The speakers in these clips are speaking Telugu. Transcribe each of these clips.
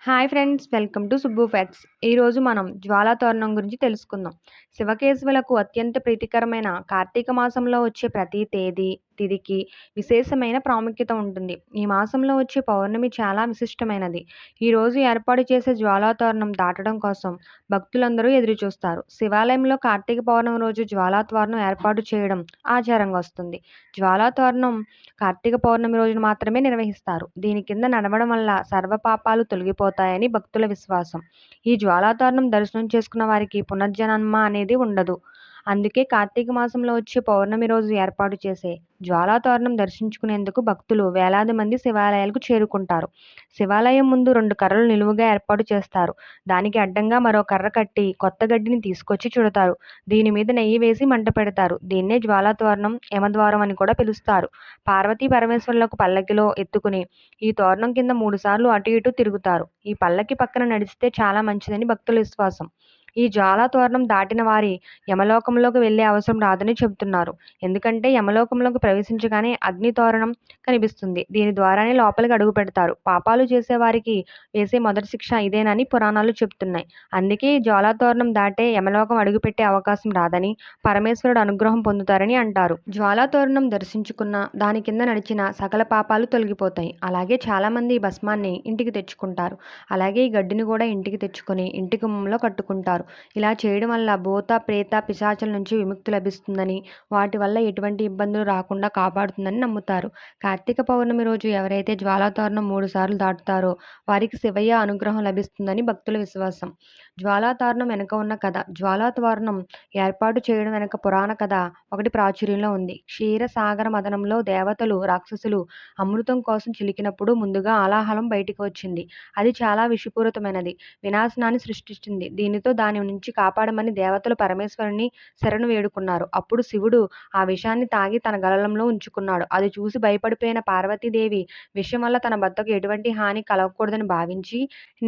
Hi friends, welcome to Subbu facts. ఈరోజు మనం జ్వాలా తోరణం గురించి తెలుసుకుందాం. శివకేశవులకు అత్యంత ప్రీతికరమైన కార్తీక మాసంలో వచ్చే ప్రతి తిథికి విశేషమైన ప్రాముఖ్యత ఉంటుంది. ఈ మాసంలో వచ్చే పౌర్ణమి చాలా విశిష్టమైనది. ఈ రోజు ఏర్పాటు చేసే జ్వాలా తోరణం దాటడం కోసం భక్తులందరూ ఎదురుచూస్తారు. శివాలయంలో కార్తీక పౌర్ణమి రోజు జ్వాలా తోరణం ఏర్పాటు చేయడం ఆచారంగా వస్తుంది. జ్వాలా తోరణం కార్తీక పౌర్ణమి రోజున మాత్రమే నిర్వహిస్తారు. దీని కింద నడవడం వల్ల సర్వ పాపాలు తొలగిపోతాయని భక్తుల విశ్వాసం. ఈ జ్వాలాతోరణం దర్శనం చేసుకున్న వారికి పునర్జన్మ అనేది ఉండదు. అందుకే కార్తీక మాసంలో వచ్చే పౌర్ణమి రోజు ఏర్పాటు చేసే జ్వాలాతోరణం దర్శించుకునేందుకు భక్తులు వేలాది మంది శివాలయాలకు చేరుకుంటారు. శివాలయం ముందు 2 కర్రలు నిలువుగా ఏర్పాటు చేస్తారు. దానికి అడ్డంగా మరో కర్ర కట్టి కొత్త గడ్డిని తీసుకొచ్చి చుడతారు. దీని మీద నెయ్యి వేసి మంట పెడతారు. దీన్నే జ్వాలాతోరణం, యమద్వారం అని కూడా పిలుస్తారు. పార్వతీ పరమేశ్వరులకు పల్లకిలో ఎత్తుకుని ఈ తోరణం కింద 3 సార్లు అటు ఇటు తిరుగుతారు. ఈ పల్లకి పక్కన నడిస్తే చాలా మంచిదని భక్తుల విశ్వాసం. ఈ జ్వాలా తోరణం దాటిన వారి యమలోకంలోకి వెళ్లే అవసరం రాదని చెబుతున్నారు. ఎందుకంటే యమలోకంలోకి ప్రవేశించగానే అగ్ని తోరణం కనిపిస్తుంది. దీని ద్వారానే లోపలికి అడుగు పెడతారు. పాపాలు చేసేవారికి వేసే మొదటి శిక్ష ఇదేనని పురాణాలు చెబుతున్నాయి. అందుకే ఈ జ్వాలా తోరణం దాటే యమలోకం అడుగుపెట్టే అవకాశం రాదని, పరమేశ్వరుడు అనుగ్రహం పొందుతారని అంటారు. జ్వాలా తోరణం దర్శించుకున్న, దాని కింద నడిచిన సకల పాపాలు తొలగిపోతాయి. అలాగే చాలా మంది ఈ భస్మాన్ని ఇంటికి తెచ్చుకుంటారు. అలాగే ఈ గడ్డిని కూడా ఇంటికి తెచ్చుకొని ఇంటి గుమ్మంలో కట్టుకుంటారు. ఇలా చేయడం వల్ల భూత, ప్రేత, పిశాచాల నుంచి విముక్తి లభిస్తుందని, వాటి వల్ల ఎటువంటి ఇబ్బందులు రాకుండా కాపాడుతుందని నమ్ముతారు. కార్తీక పౌర్ణమి రోజు ఎవరైతే జ్వాలాతోరణం 3 సార్లు దాటుతారో వారికి శివయ్య అనుగ్రహం లభిస్తుందని భక్తుల విశ్వాసం. జ్వాలాతోరణం వెనుక ఉన్న కథ. జ్వాలాతోరణం ఏర్పాటు చేయడం వెనుక పురాణ కథ ఒకటి ప్రాచుర్యంలో ఉంది. క్షీరసాగర మథనంలో దేవతలు, రాక్షసులు అమృతం కోసం చిలికినప్పుడు ముందుగా ఆలాహలం బయటికి వచ్చింది. అది చాలా విషపూరితమైనది. వినాశనాన్ని సృష్టించింది. దీనితో దాని నుంచి కాపాడమని దేవతలు పరమేశ్వరుని శరణు వేడుకున్నారు. అప్పుడు శివుడు ఆ విషాన్ని తాగి తన గలలంలో ఉంచుకున్నాడు. అది చూసి భయపడిపోయిన పార్వతీదేవి విషం వల్ల తన భర్తకు ఎటువంటి హాని కలగకూడదని భావించి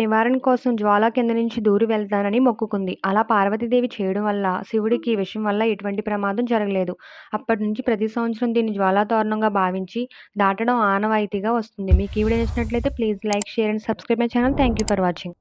నివారణ కోసం జ్వాల కింద నుంచి దూరి వెళ్తానని మొక్కుకుంది. అలా పార్వతీదేవి చేయడం వల్ల శివుడికి విషం వల్ల ఎటువంటి ప్రమాదం జరగలేదు. అప్పటి నుంచి ప్రతి సంవత్సరం దీన్ని జ్వాలాతోరణంగా భావించి దాటడం ఆనవాయితీగా వస్తుంది. మీకు ఈ వీడియో నచ్చినట్లయితే please like, share and subscribe my channel. Thank you for watching.